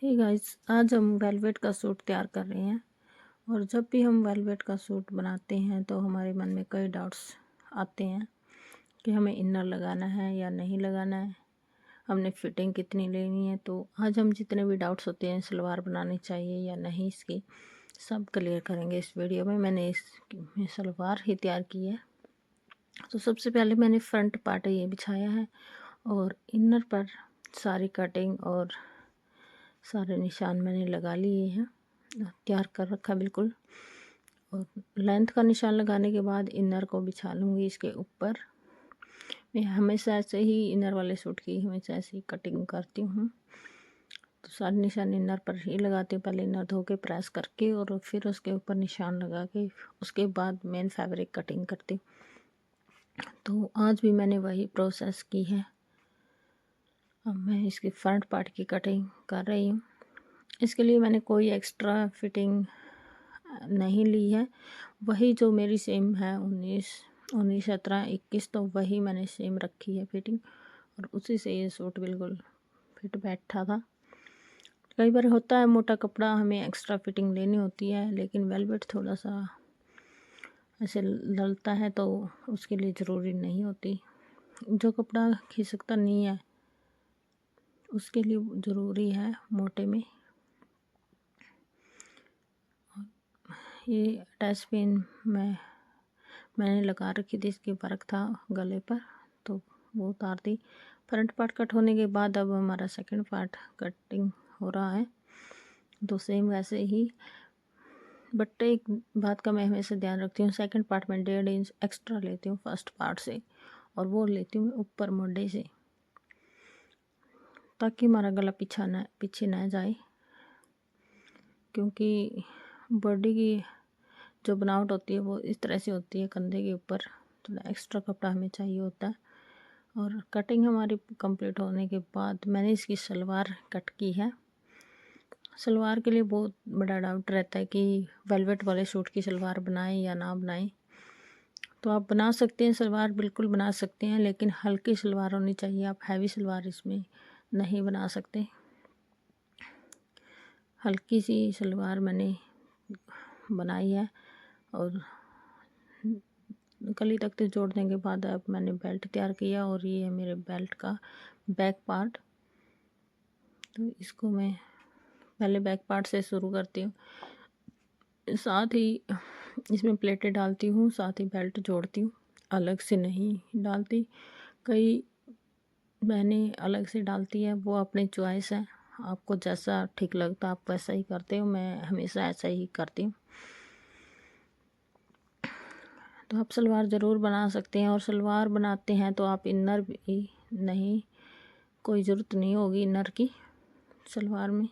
Hey guys, आज हम velvet का सूट तैयार कर रहे हैं। और जब भी हम वेलवेट का सूट बनाते हैं तो हमारे मन में कई डाउट्स आते हैं कि हमें इनर लगाना है या नहीं लगाना है, हमने फिटिंग कितनी लेनी है। तो आज हम जितने भी डाउट्स होते हैं सलवार बनानी चाहिए या नहीं, इसकी सब क्लियर करेंगे इस वीडियो में। मैंने इस सलवार ही तैयार की है। तो सबसे पहले मैंने फ्रंट पार्ट ये बिछाया है और इनर पर सारी कटिंग और सारे निशान मैंने लगा लिए हैं, तैयार कर रखा बिल्कुल। और लेंथ का निशान लगाने के बाद इनर को बिछा लूँगी इसके ऊपर। मैं हमेशा ऐसे ही इनर वाले सूट की हमेशा ऐसे ही कटिंग करती हूँ। तो सारे निशान इनर पर ही लगाती हूँ। पहले इनर धो के प्रेस करके और फिर उसके ऊपर निशान लगा के उसके बाद मेन फैब्रिक कटिंग करती हूँ। तो आज भी मैंने वही प्रोसेस की है। अब मैं इसकी फ्रंट पार्ट की कटिंग कर रही हूँ। इसके लिए मैंने कोई एक्स्ट्रा फिटिंग नहीं ली है, वही जो मेरी सेम है 19, 17, 21, तो वही मैंने सेम रखी है फिटिंग। और उसी से ये सूट बिल्कुल फिट बैठा था। कई बार होता है मोटा कपड़ा हमें एक्स्ट्रा फिटिंग लेनी होती है, लेकिन वेलवेट थोड़ा सा ऐसे ललता है तो उसके लिए ज़रूरी नहीं होती। जो कपड़ा खिसकता नहीं है उसके लिए ज़रूरी है मोटे में। ये अटैच पिन मैंने लगा रखी थी, इसकी वर्क था गले पर तो वो उतार दी। फ्रंट पार्ट कट होने के बाद अब हमारा सेकंड पार्ट कटिंग हो रहा है। तो सेम वैसे ही, बट एक बात का मैं हमेशा ध्यान रखती हूँ, सेकंड पार्ट में 1.5 इंच एक्स्ट्रा लेती हूँ फर्स्ट पार्ट से, और वो लेती हूँ ऊपर मोढे से, ताकि हमारा गला पीछे ना जाए। क्योंकि बॉडी की जो बनावट होती है वो इस तरह से होती है, कंधे के ऊपर थोड़ा एक्स्ट्रा कपड़ा हमें चाहिए होता है। और कटिंग हमारी कंप्लीट होने के बाद मैंने इसकी सलवार कट की है। सलवार के लिए बहुत बड़ा डाउट रहता है कि वेलवेट वाले सूट की सलवार बनाएं या ना बनाएं। तो आप बना सकते हैं, सलवार बिल्कुल बना सकते हैं, लेकिन हल्की सलवार होनी चाहिए। आप हैवी सलवार इसमें नहीं बना सकते। हल्की सी सलवार मैंने बनाई है। और कली तख्ते जोड़ने के बाद अब मैंने बेल्ट तैयार किया और ये है मेरे बेल्ट का बैक पार्ट। तो इसको मैं पहले बैक पार्ट से शुरू करती हूँ, साथ ही इसमें प्लेटें डालती हूँ, साथ ही बेल्ट जोड़ती हूँ, अलग से नहीं डालती। कई बहनें अलग से डालती है, वो अपनी चॉइस है, आपको जैसा ठीक लगता आप वैसा ही करते हो। मैं हमेशा ऐसा ही करती हूँ। तो आप सलवार ज़रूर बना सकते हैं, और सलवार बनाते हैं तो आप इनर भी नहीं, कोई ज़रूरत नहीं होगी इनर की सलवार में।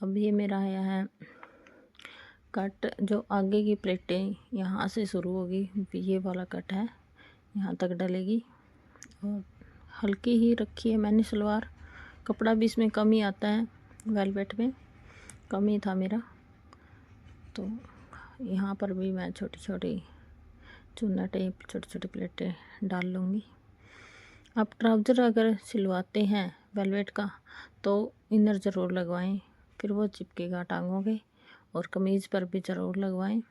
अब ये मेरा आया है कट, जो आगे की प्लेटें यहाँ से शुरू होगी, ये वाला कट है, यहाँ तक डलेगी। और हल्की ही रखी है मैंने सलवार, कपड़ा भी इसमें कम ही आता है, वेलवेट में कम ही था मेरा। तो यहाँ पर भी मैं छोटी छोटी चुन्ना टेप छोटी छोटी प्लेटें डाल लूँगी। आप ट्राउज़र अगर सिलवाते हैं वेलवेट का तो इनर ज़रूर लगवाएं, फिर वो चिपकेगा टांगों के। और कमीज़ पर भी ज़रूर लगवाएं,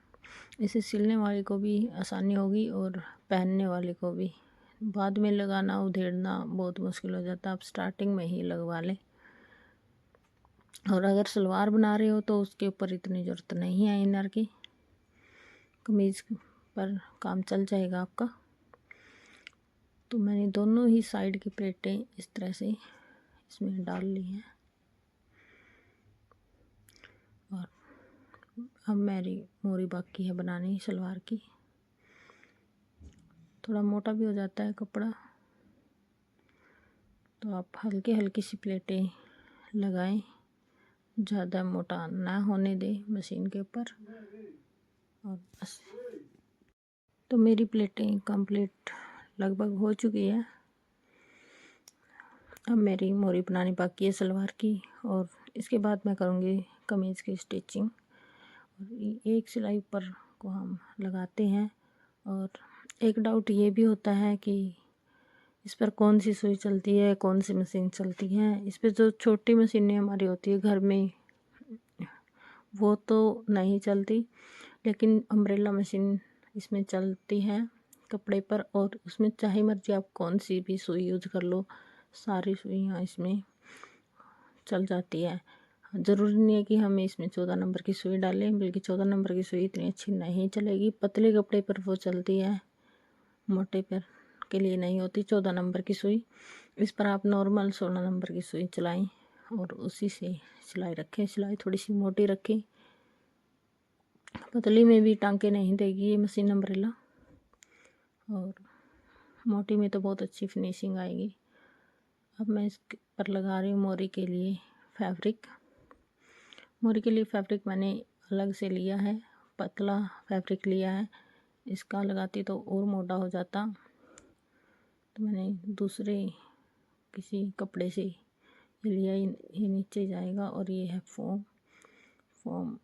इसे सिलने वाले को भी आसानी होगी और पहनने वाले को भी। बाद में लगाना उधेड़ना बहुत मुश्किल हो जाता है, आप स्टार्टिंग में ही लगवा लें। और अगर सलवार बना रहे हो तो उसके ऊपर इतनी ज़रूरत नहीं है इनर की, कमीज़ पर काम चल जाएगा आपका। तो मैंने दोनों ही साइड की प्लेटें इस तरह से इसमें डाल ली हैं। और अब मेरी मोरी बाकी है बनानी सलवार की। थोड़ा मोटा भी हो जाता है कपड़ा, तो आप हल्की हल्की सी प्लेटें लगाएं, ज़्यादा मोटा ना होने दें मशीन के ऊपर। और बस, तो मेरी प्लेटें कंप्लीट लगभग हो चुकी है। अब मेरी मोरी बनानी बाकी है सलवार की, और इसके बाद मैं करूँगी कमीज़ की स्टिचिंग। और एक सिलाई ऊपर को हम लगाते हैं। और एक डाउट ये भी होता है कि इस पर कौन सी सुई चलती है, कौन सी मशीन चलती है। इस पर जो छोटी मशीनें हमारी होती है घर में वो तो नहीं चलती, लेकिन अम्ब्रेला मशीन इसमें चलती है कपड़े पर, और उसमें चाहे मर्जी आप कौन सी भी सुई यूज कर लो, सारी सुइयाँ इसमें चल जाती है। ज़रूरी नहीं है कि हमें इसमें 14 नंबर की सुई डालें, बल्कि 14 नंबर की सुई इतनी अच्छी नहीं चलेगी। पतले कपड़े पर वो चलती है, मोटे पर के लिए नहीं होती 14 नंबर की सुई। इस पर आप नॉर्मल 16 नंबर की सुई चलाएं और उसी से सिलाई रखें। सिलाई थोड़ी सी मोटी रखें, पतली में भी टांके नहीं देगी ये मशीन अम्ब्रेला, और मोटी में तो बहुत अच्छी फिनिशिंग आएगी। अब मैं इस पर लगा रही हूँ मोरी के लिए फैब्रिक। मोरी के लिए फैब्रिक मैंने अलग से लिया है, पतला फैब्रिक लिया है। इसका लगाती तो और मोटा हो जाता, तो मैंने दूसरे किसी कपड़े से ये लिया। ये नीचे जाएगा और ये है फोम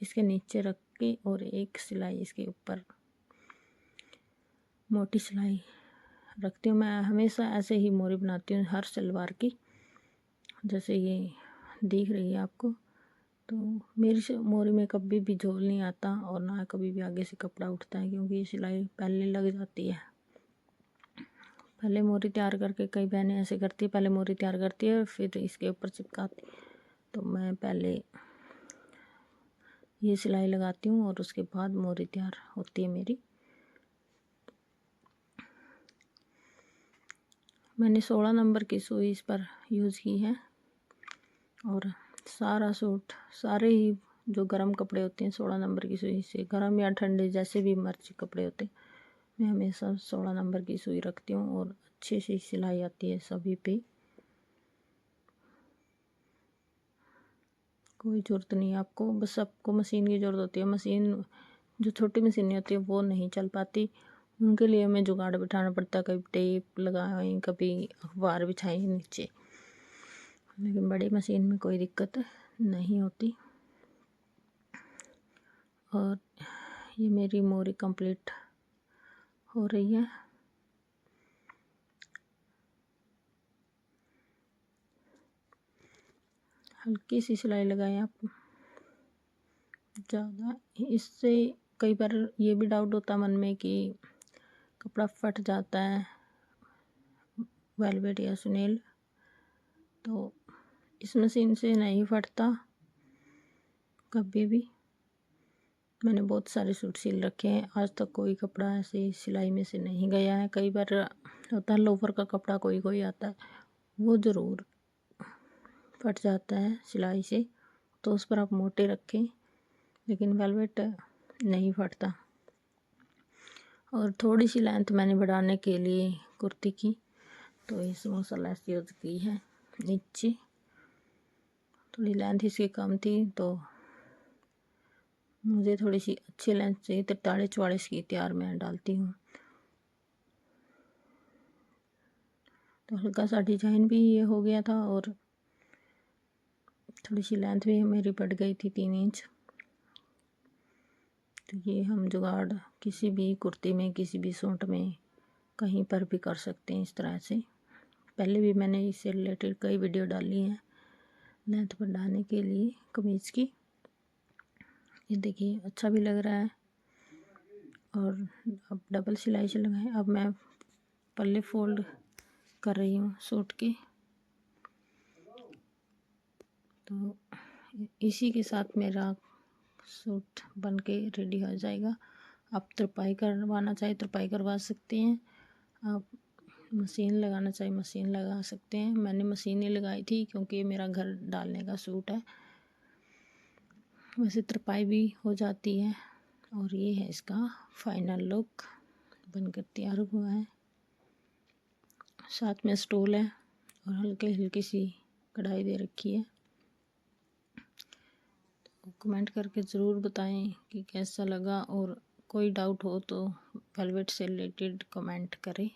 इसके नीचे रख के, और एक सिलाई इसके ऊपर मोटी सिलाई रखती हूँ। मैं हमेशा ऐसे ही मोरी बनाती हूँ हर सलवार की, जैसे ये दिख रही है आपको। तो मेरी मोरी में कभी भी झोल नहीं आता और ना कभी भी आगे से कपड़ा उठता है, क्योंकि ये सिलाई पहले लग जाती है। पहले मोरी तैयार करके, कई बहनें ऐसे करती है, पहले मोरी तैयार करती है फिर इसके ऊपर चिपकाती। तो मैं पहले ये सिलाई लगाती हूँ और उसके बाद मोरी तैयार होती है मेरी। मैंने 16 नंबर की सुई इस पर यूज़ की है, और सारा सूट, सारे ही जो गर्म कपड़े होते हैं 16 नंबर की सुई से, गर्म या ठंडे जैसे भी मर्जी कपड़े होते हैं, मैं हमेशा 16 नंबर की सुई रखती हूँ और अच्छे से सिलाई आती है सभी पे। कोई ज़रूरत नहीं है आपको, बस आपको मशीन की ज़रूरत होती है। मशीन जो छोटी मशीनें होती है वो नहीं चल पाती, उनके लिए हमें जुगाड़ बिठाना पड़ता है। कभी टेप लगाएं, कभी अखबार बिछाएं नीचे, लेकिन बड़ी मशीन में कोई दिक्कत नहीं होती। और ये मेरी मोरी कंप्लीट हो रही है। हल्की सी सिलाई लगाएं आप, ज़्यादा। इससे कई बार ये भी डाउट होता मन में कि कपड़ा फट जाता है, वेलवेट या सुनील, तो इस मशीन से नहीं फटता कभी भी। मैंने बहुत सारे सूट सिल रखे हैं, आज तक कोई कपड़ा ऐसे सिलाई में से नहीं गया है। कई बार होता है लोफर का कपड़ा कोई आता है, वो ज़रूर फट जाता है सिलाई से, तो उस पर आप मोटे रखें, लेकिन वेलवेट नहीं फटता। और थोड़ी सी लेंथ मैंने बढ़ाने के लिए कुर्ती की, तो ये समोसा लेस यूज़ की है। नीचे थोड़ी लेंथ इसकी कम थी, तो मुझे थोड़ी सी अच्छी लेंथ चाहिए, 43-44 की तैयार मैं डालती हूँ। तो हल्का सा डिजाइन भी ये हो गया था, और थोड़ी सी लेंथ भी मेरी बढ़ गई थी 3 इंच। तो ये हम जुगाड़ किसी भी कुर्ती में, किसी भी सूट में, कहीं पर भी कर सकते हैं इस तरह से। पहले भी मैंने इससे रिलेटेड कई वीडियो डाली हैं लेंथ बढ़ाने के लिए कमीज़ की। ये देखिए अच्छा भी लग रहा है। और अब डबल सिलाई से लगाएं। अब मैं पल्ले फोल्ड कर रही हूँ सूट के, तो इसी के साथ मेरा सूट बन के रेडी हो जाएगा। आप तुरपाई करवाना चाहे तुरपाई करवा सकते हैं, आप मशीन लगाना चाहे मशीन लगा सकते हैं। मैंने मशीन ही लगाई थी क्योंकि मेरा घर डालने का सूट है। वैसे तुरपाई भी हो जाती है। और ये है इसका फाइनल लुक, बनकर तैयार हुआ है। साथ में स्टोल है और हल्की सी कढ़ाई दे रखी है। तो कमेंट करके ज़रूर बताएं कि कैसा लगा, और कोई डाउट हो तो वेलवेट से रिलेटेड कमेंट करें।